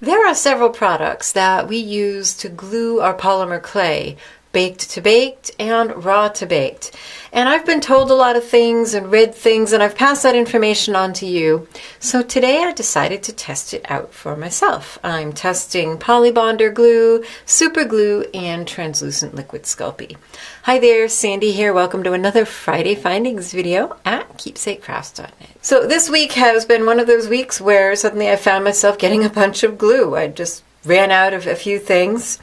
There are several products that we use to glue our polymer clay, baked to baked and raw to baked. And I've been told a lot of things and read things, and I've passed that information on to you. So today I decided to test it out for myself. I'm testing Polybonder glue, super glue, and translucent liquid Sculpey. Hi there, Sandy here. Welcome to another Friday Findings video at KeepsakeCrafts.net. So this week has been one of those weeks where suddenly I found myself getting a bunch of glue. I just ran out of a few things.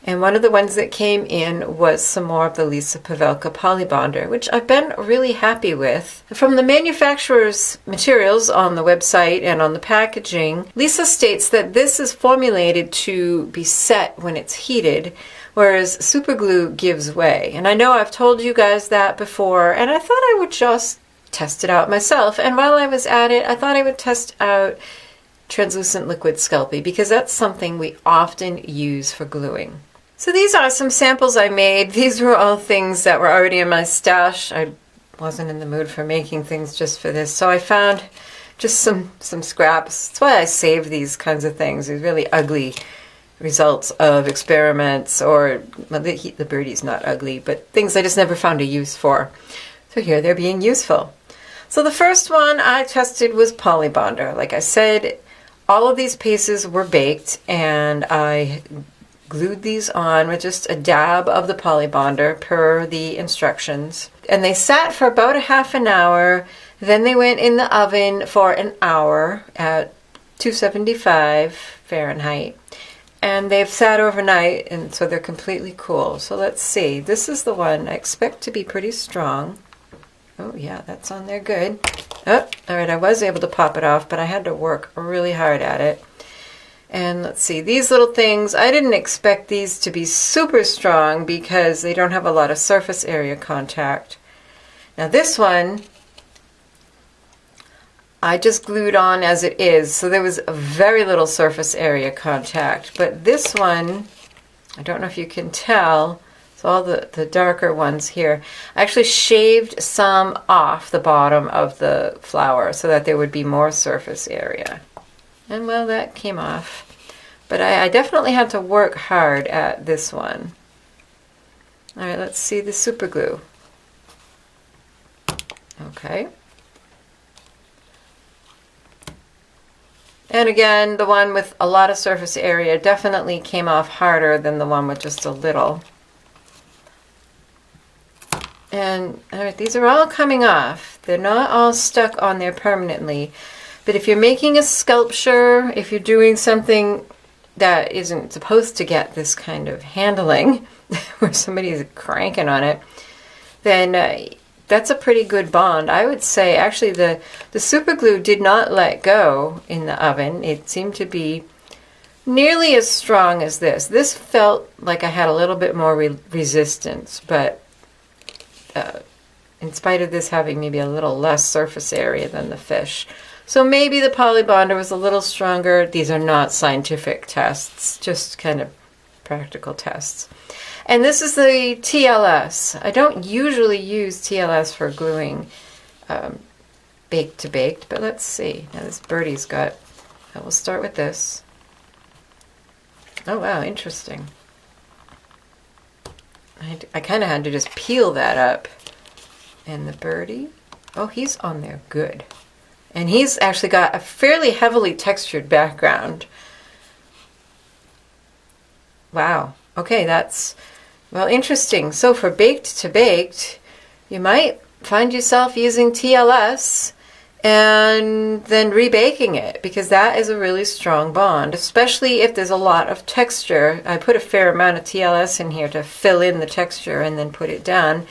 And one of the ones that came in was some more of the Lisa Pavelka Polybonder, which I've been really happy with. From the manufacturer's materials on the website and on the packaging, Lisa states that this is formulated to be set when it's heated, whereas superglue gives way. And I know I've told you guys that before, and I thought I would just test it out myself. And while I was at it, I thought I would test out translucent liquid Sculpey because that's something we often use for gluing. So these are some samples I made. These were all things that were already in my stash. I wasn't in the mood for making things just for this, so I found just some scraps. That's why I save these kinds of things, these really ugly results of experiments, or well, the birdie's not ugly, but things I just never found a use for. So here they're being useful. So the first one I tested was Polybonder. Like I said, all of these pieces were baked, and I glued these on with just a dab of the Polybonder per the instructions. And they sat for about a half an hour. Then they went in the oven for an hour at 275 Fahrenheit. And they've sat overnight, and so they're completely cool. So let's see. This is the one I expect to be pretty strong. Oh yeah, that's on there good. Oh, all right, I was able to pop it off, but I had to work really hard at it. And let's see, these little things, I didn't expect these to be super strong because they don't have a lot of surface area contact. Now this one, I just glued on as it is, so there was very little surface area contact. But this one, I don't know if you can tell, so all the darker ones here, I actually shaved some off the bottom of the flower so that there would be more surface area. And well, that came off. But I definitely had to work hard at this one. All right, let's see the super glue. Okay. And again, the one with a lot of surface area definitely came off harder than the one with just a little. And all right, these are all coming off. They're not all stuck on there permanently. But if you're making a sculpture, if you're doing something that isn't supposed to get this kind of handling, where somebody's cranking on it, then that's a pretty good bond. I would say actually the super glue did not let go in the oven. It seemed to be nearly as strong as this. This felt like I had a little bit more resistance, but in spite of this having maybe a little less surface area than the fish. So maybe the Polybonder was a little stronger. These are not scientific tests, just kind of practical tests. And this is the TLS. I don't usually use TLS for gluing baked to baked, but let's see. Now this birdie's got, we'll start with this. Oh wow, interesting. I kind of had to just peel that up. And the birdie, oh, he's on there good. And he's actually got a fairly heavily textured background. Wow. Okay, that's, well, interesting. So for baked to baked, you might find yourself using TLS and then rebaking it, because that is a really strong bond, especially if there's a lot of texture. I put a fair amount of TLS in here to fill in the texture and then put it down.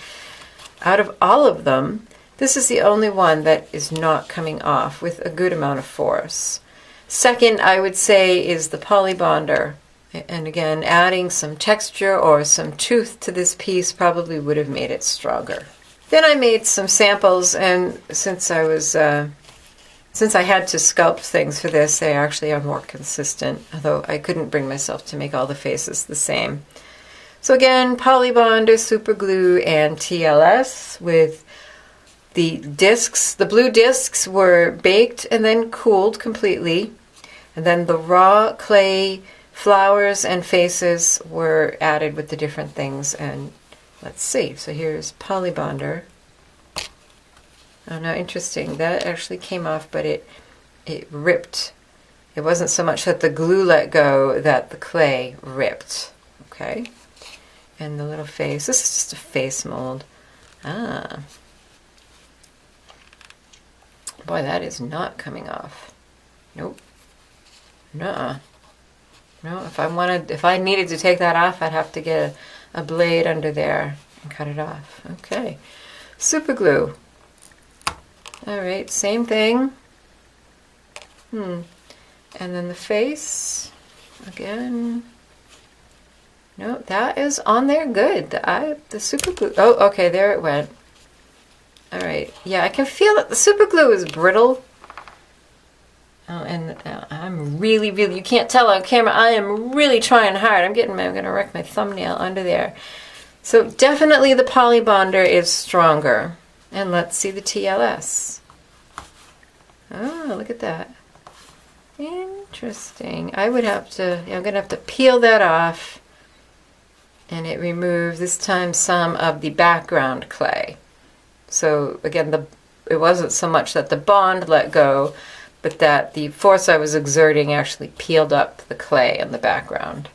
Out of all of them, this is the only one that is not coming off with a good amount of force. Second, I would say, is the Polybonder. And again, adding some texture or some tooth to this piece probably would have made it stronger. Then I made some samples, and since I had to sculpt things for this, they actually are more consistent, although I couldn't bring myself to make all the faces the same. So again, Polybonder, super glue, and TLS with the discs. The blue discs were baked and then cooled completely. And then the raw clay flowers and faces were added with the different things. And let's see. So here's Polybonder. Oh, now interesting. That actually came off, but it ripped. It wasn't so much that the glue let go, that the clay ripped. Okay. And the little face. This is just a face mold. Ah. Boy, that is not coming off. Nope. Nuh-uh. No, if I needed to take that off, I'd have to get a blade under there and cut it off. Okay. Super glue. All right, same thing. And then the face again. No, that is on there good. The super glue. Oh, okay, there it went. All right. Yeah, I can feel that the super glue is brittle. Oh, and I'm really, you can't tell on camera, I am really trying hard. I'm going to wreck my thumbnail under there. So definitely the Polybonder is stronger. And let's see the TLS. Oh, look at that. Interesting. I'm going to have to peel that off. And it removes, this time, some of the background clay. So again, it wasn't so much that the bond let go, but that the force I was exerting actually peeled up the clay in the background.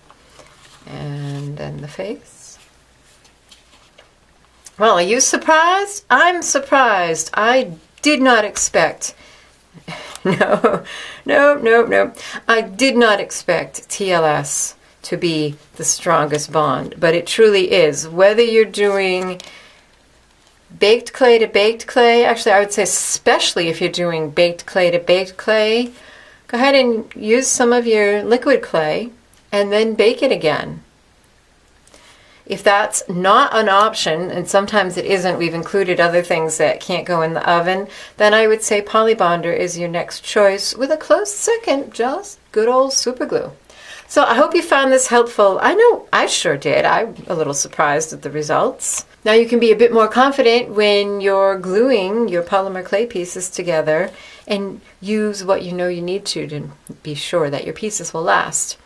And then the face. Well, are you surprised? I'm surprised. I did not expect... No. I did not expect TLS to be the strongest bond, but it truly is. Whether you're doing baked clay to baked clay, actually I would say especially if you're doing baked clay to baked clay, go ahead and use some of your liquid clay and then bake it again. If that's not an option, and sometimes it isn't, we've included other things that can't go in the oven, then I would say Polybonder is your next choice, with a close second, just good old super glue. So I hope you found this helpful. I know I sure did. I'm a little surprised at the results. Now you can be a bit more confident when you're gluing your polymer clay pieces together and use what you know you need to be sure that your pieces will last.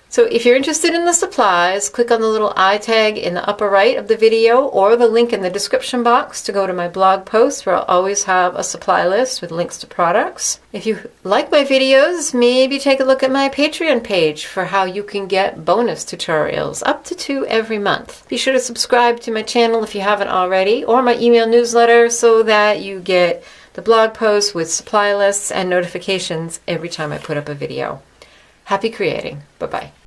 So if you're interested in the supplies, click on the little eye tag in the upper right of the video or the link in the description box to go to my blog post, where I'll always have a supply list with links to products. If you like my videos, maybe take a look at my Patreon page for how you can get bonus tutorials, up to 2 every month. Be sure to subscribe to my channel if you haven't already, or my email newsletter, so that you get the blog posts with supply lists and notifications every time I put up a video. Happy creating. Bye-bye.